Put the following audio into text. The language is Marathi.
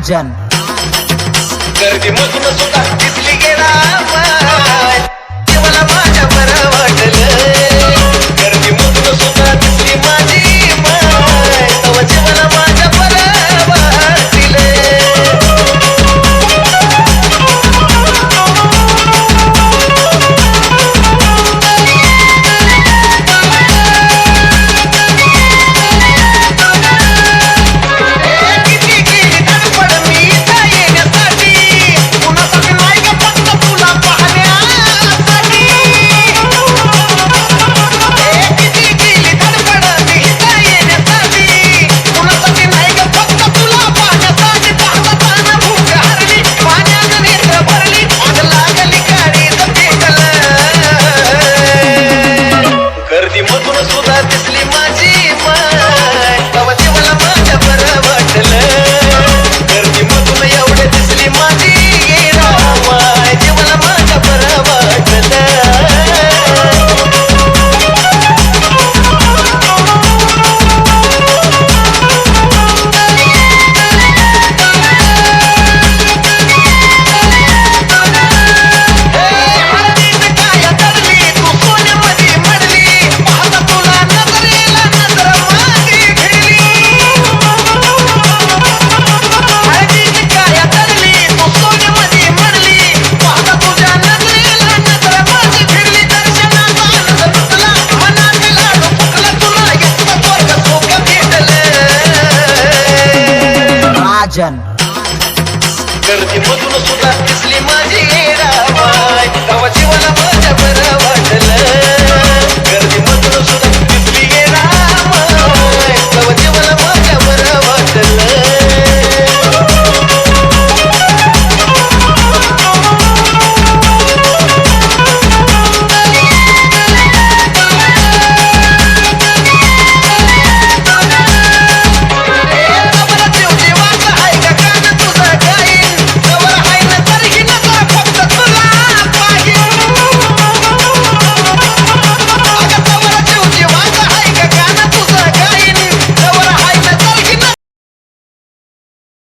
राजन गर्दीमधून सुद्धा दिसली गेला ते मला माझ्या बरं वाटलं. गर्दीमधून सुद्धा दिसली माझी माय तव जे मला माझ्या बरं वाटलं. गर्दीमधून सुद्धा दिसली माझी माय तव जे मला माझ्या बरं वाटलं. गर्दीमधून एवढे दिसली माझी माय जे मला माझ्या बरं वाटलं. राजन गर्दीमधून सुद्धा दिसली माझी माय तव जीवाला माझ्या बरं